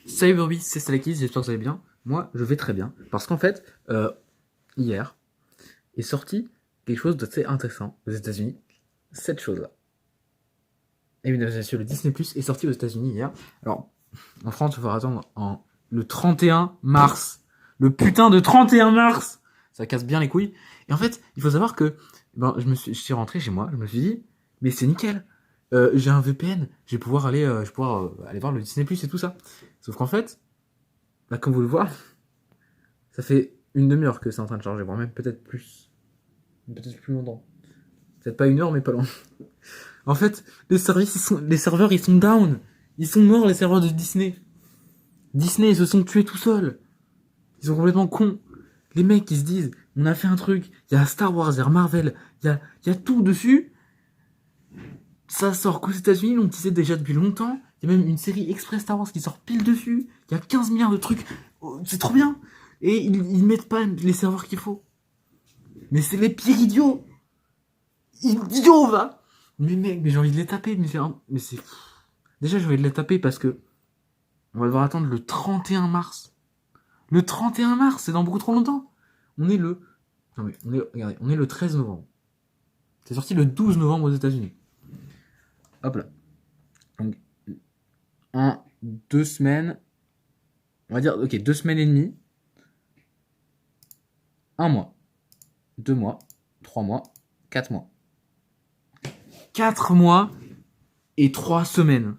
Cyber Beast, c'est Salakis, j'espère que vous allez bien. Moi, je vais très bien. Parce qu'en fait, hier, est sorti quelque chose d'assez intéressant aux États-Unis. Cette chose-là. Et mesdames et messieurs, le Disney Plus est sorti aux États-Unis hier. Alors, en France, il faudra attendre le 31 mars. Le putain de 31 mars! Ça casse bien les couilles. Et en fait, il faut savoir que, je suis rentré chez moi, je me suis dit, mais c'est nickel. J'ai un VPN, je vais pouvoir aller voir le Disney Plus et tout ça. Sauf qu'en fait, comme vous le voyez, ça fait une demi-heure que c'est en train de charger, voire même peut-être plus. Peut-être plus longtemps. Peut-être pas une heure, mais pas loin. En fait, les serveurs, ils sont down. Ils sont morts, les serveurs de Disney. Disney, ils se sont tués tout seuls. Ils sont complètement cons. Les mecs, ils se disent, on a fait un truc, il y a Star Wars, il y a Marvel, il y a tout dessus. Ça sort qu'aux États-Unis, on disait déjà depuis longtemps. Il y a même une série Express Star Wars qui sort pile dessus. Il y a 15 milliards de trucs. Oh, c'est trop bien. Et ils mettent pas les serveurs qu'il faut. Mais c'est les pires idiots. Idiots, va. Mais mec, mais j'ai envie de les taper. Mais c'est... Déjà, j'ai envie de les taper parce que on va devoir attendre le 31 mars. Le 31 mars, c'est dans beaucoup trop longtemps. On est le... Non mais, regardez, on est le 13 novembre. C'est sorti le 12 novembre aux États-Unis. Hop là. Donc, 2 semaines. On va dire, ok, 2 semaines et demie. 1 mois. 2 mois. 3 mois. 4 mois. 4 mois et 3 semaines.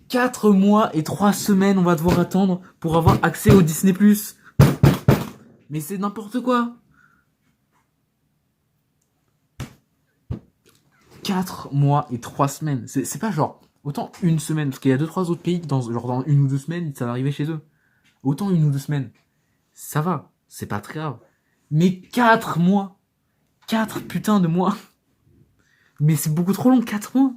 4 mois et 3 semaines, on va devoir attendre pour avoir accès au Disney+. Mais c'est n'importe quoi. 4 mois et 3 semaines. C'est pas genre, autant une semaine, parce qu'il y a 2-3 autres pays, dans 1 ou 2 semaines, ça va arriver chez eux. Autant 1 ou 2 semaines. Ça va, c'est pas très grave. Mais 4 mois. 4 putains de mois. Mais c'est beaucoup trop long, 4 mois.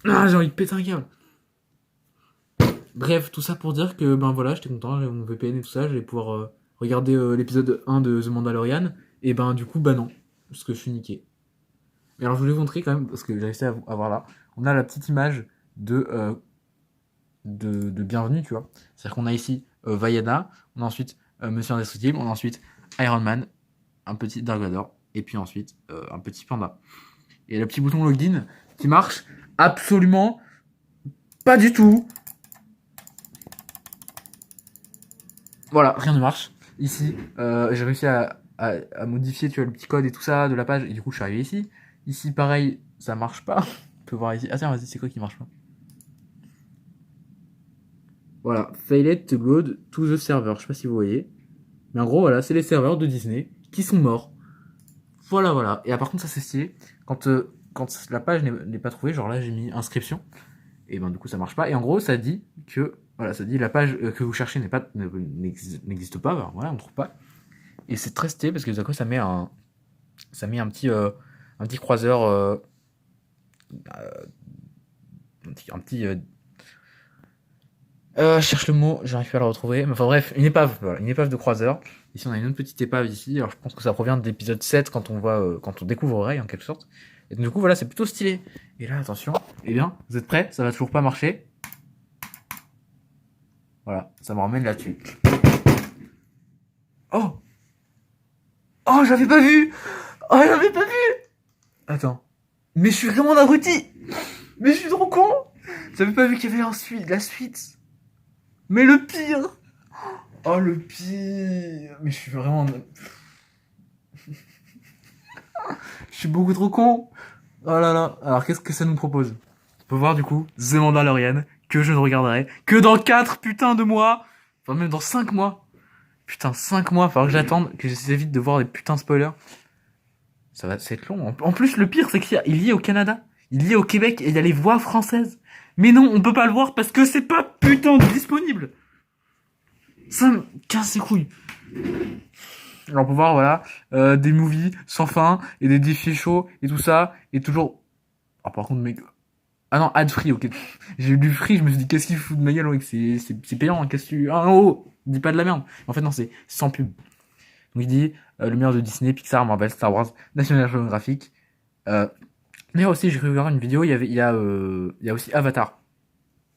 Ah, j'ai envie de péter un câble. Bref, tout ça pour dire que, voilà, j'étais content, j'avais mon VPN et tout ça, j'allais pouvoir regarder l'épisode 1 de The Mandalorian. Et du coup, non. Parce que je suis niqué. Mais alors, je voulais vous montrer quand même, parce que j'ai réussi à voir là. On a la petite image de bienvenue, tu vois. C'est-à-dire qu'on a ici Vaiana, on a ensuite Monsieur Indestructible, on a ensuite Iron Man, un petit Dark Vador, et puis ensuite un petit panda. Et le petit bouton login qui marche absolument pas du tout. Voilà, rien ne marche. Ici, j'ai réussi à modifier, tu vois, le petit code et tout ça de la page, et du coup, je suis arrivé ici. Ici, pareil, ça marche pas. On peut voir ici. Ah tiens, vas-y, c'est quoi qui marche pas? Voilà, failed to load to the server. Je sais pas si vous voyez. Mais en gros, voilà, c'est les serveurs de Disney qui sont morts. Voilà. Et par contre, ça c'est stylé. Quand la page n'est pas trouvée, genre là j'ai mis inscription. Et du coup ça marche pas. Et en gros, ça dit que, voilà, ça dit la page que vous cherchez n'existe pas. Voilà, on trouve pas. Et c'est très stylé parce que ça met un petit croiseur, je cherche le mot, j'arrive pas à le retrouver. Mais enfin bref, une épave, voilà, une épave de croiseur. Ici on a une autre petite épave ici. Alors je pense que ça provient de l'épisode 7 quand on voit, quand on découvre Rey en quelque sorte. Et donc, du coup voilà, c'est plutôt stylé. Et là attention, vous êtes prêts? Ça va toujours pas marcher. Voilà, ça me ramène là-dessus. Oh, j'avais pas vu. Attends, mais je suis vraiment un abruti. Mais je suis trop con. J'avais pas vu qu'il y avait la suite. Mais le pire. Oh le pire. Mais je suis vraiment... Je suis beaucoup trop con. Oh là là. Alors qu'est-ce que ça nous propose? On peut voir du coup The Mandalorian, que je ne regarderai que dans 4 putains de mois. Enfin même dans 5 mois. Putain, 5 mois, falloir que j'attende, que j'évite de voir des putains de spoilers. Ça va être long. En plus, le pire, c'est qu'il y est au Canada, il y est au Québec, et il y a les voix françaises. Mais non, on peut pas le voir parce que c'est pas putain de disponible. Ça me casse les couilles. Alors on peut voir, voilà, des movies sans fin, et des défis chauds, et tout ça, et toujours... Ah par contre, mec... Ah non, ad free, ok. J'ai eu du free, je me suis dit, qu'est-ce qu'il fout de ma gueule, mec, c'est payant, hein, qu'est-ce que tu... Ah oh, dis pas de la merde. En fait, non, c'est sans pub. Donc il dit, le meilleur de Disney, Pixar, Marvel, Star Wars, National Geographic, D'ailleurs aussi, j'ai regardé une vidéo, il y a aussi Avatar.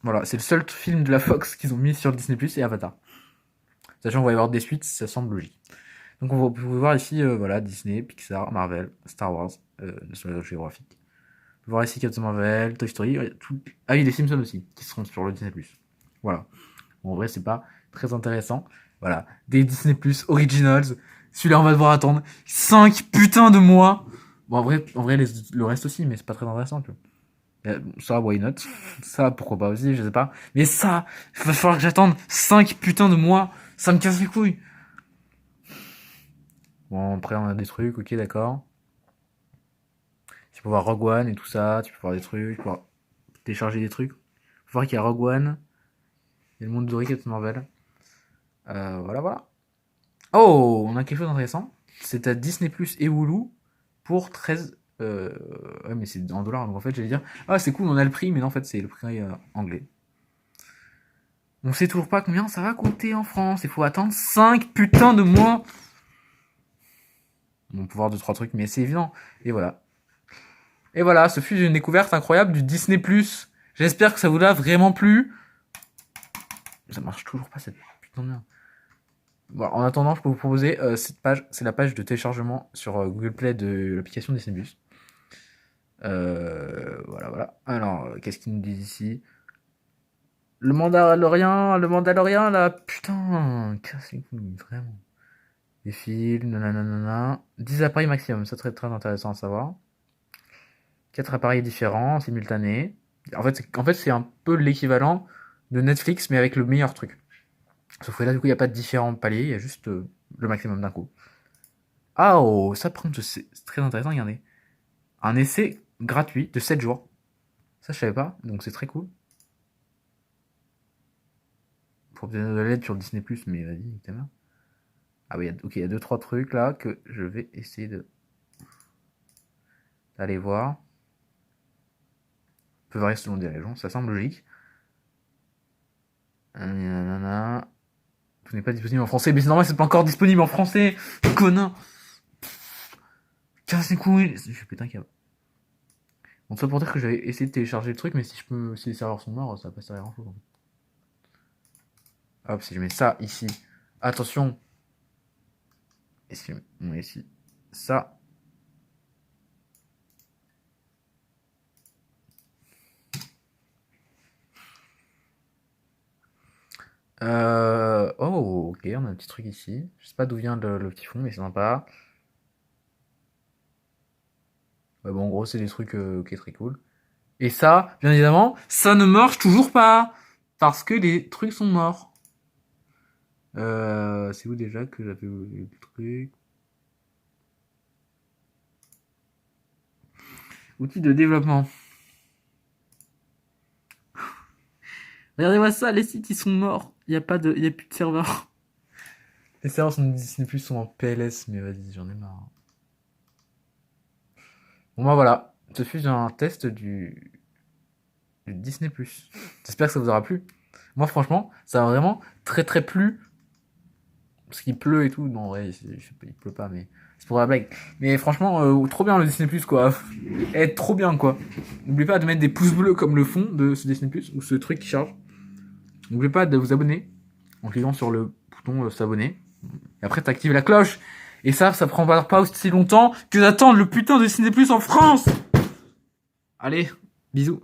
Voilà, c'est le seul film de la Fox qu'ils ont mis sur Disney+, et Avatar. Sachant qu'on va y avoir des suites, ça semble logique. Donc on va pouvoir voir ici, voilà, Disney, Pixar, Marvel, Star Wars, National Geographic. On peut voir ici Captain Marvel, Toy Story, tout... Ah oui, les Simpsons aussi, qui seront sur le Disney+. Voilà. Bon, en vrai, c'est pas très intéressant. Voilà, des Disney+, Originals. Celui-là, on va devoir attendre 5 putains de mois. Bon, en vrai le reste aussi, mais c'est pas très intéressant, tu vois. Ça, why not? Ça, pourquoi pas aussi, je sais pas. Mais ça, il va falloir que j'attende 5 putains de mois. Ça me casse les couilles. Bon, après, on a des trucs, ok, d'accord. Tu peux voir Rogue One et tout ça, tu peux voir des trucs, tu peux voir télécharger des trucs. Faut voir qu'il y a Rogue One, il y a le monde de Captain Marvel. Voilà, voilà. Oh, on a quelque chose d'intéressant. C'est à Disney Plus et Hulu pour 13. Ouais, mais c'est en dollars, donc en fait, j'allais dire, ah, c'est cool, on a le prix, mais non, en fait, c'est le prix anglais. On sait toujours pas combien ça va coûter en France. Il faut attendre 5 putains de mois. On peut voir 2-3 trucs, mais c'est évident. Et voilà. Et voilà, ce fut une découverte incroyable du Disney+. J'espère que ça vous a vraiment plu. Ça marche toujours pas cette putain de merde. Bon, en attendant, je peux vous proposer cette page. C'est la page de téléchargement sur Google Play de l'application Disney+. Voilà, voilà. Alors, qu'est-ce qu'ils nous disent ici? Le Mandalorien, là, putain, casse les couilles, vraiment. Des films, nanana. 10 appareils maximum, ça serait très intéressant à savoir. 4 appareils différents, simultanés. En fait, c'est un peu l'équivalent de Netflix, mais avec le meilleur truc. Sauf que là, du coup, il n'y a pas de différents paliers, il y a juste le maximum d'un coup. Ah, oh, ça, par contre, c'est très intéressant, regardez. Un essai gratuit de 7 jours. Ça, je savais pas, donc c'est très cool. Pour obtenir de l'aide sur Disney+, mais vas-y, t'es bien. Ah oui, ok, il y a 2-3 trucs là que je vais essayer d'aller voir. On peut varier selon des régions, ça semble logique. Nanana. Tout n'est pas disponible en français, mais c'est normal, c'est pas encore disponible en français, connard. Casse les couilles, je vais péter un câble. Bon, ça pour dire que j'avais essayé de télécharger le truc, mais si les serveurs sont morts, ça va pas servir à grand chose. Hop, si je mets ça ici, attention. Et si je mets ici, ça. Oh, ok, on a un petit truc ici. Je sais pas d'où vient le petit fond, mais c'est sympa. Ouais, bon, en gros, c'est des trucs qui est très cool. Et ça, bien évidemment, ça ne marche toujours pas. Parce que les trucs sont morts. C'est où déjà que j'avais le truc? Outils de développement. Regardez-moi ça, les sites ils sont morts. Il y a plus de serveurs. Les serveurs sont Disney Plus sont en PLS, mais vas-y, j'en ai marre. Bon bah voilà, ce fut un test du Disney Plus. J'espère que ça vous aura plu. Moi franchement, ça m'a vraiment très très plu. Parce qu'il pleut et tout. Non, ouais, il pleut pas, mais c'est pour la blague. Mais franchement, trop bien le Disney Plus quoi. Trop bien quoi. N'oubliez pas de mettre des pouces bleus comme le fond de ce Disney Plus ou ce truc qui charge. N'oubliez pas de vous abonner en cliquant sur le bouton s'abonner. Et après, t'actives la cloche. Et ça prend pas aussi longtemps que d'attendre le putain de Disney Plus en France. Allez, bisous.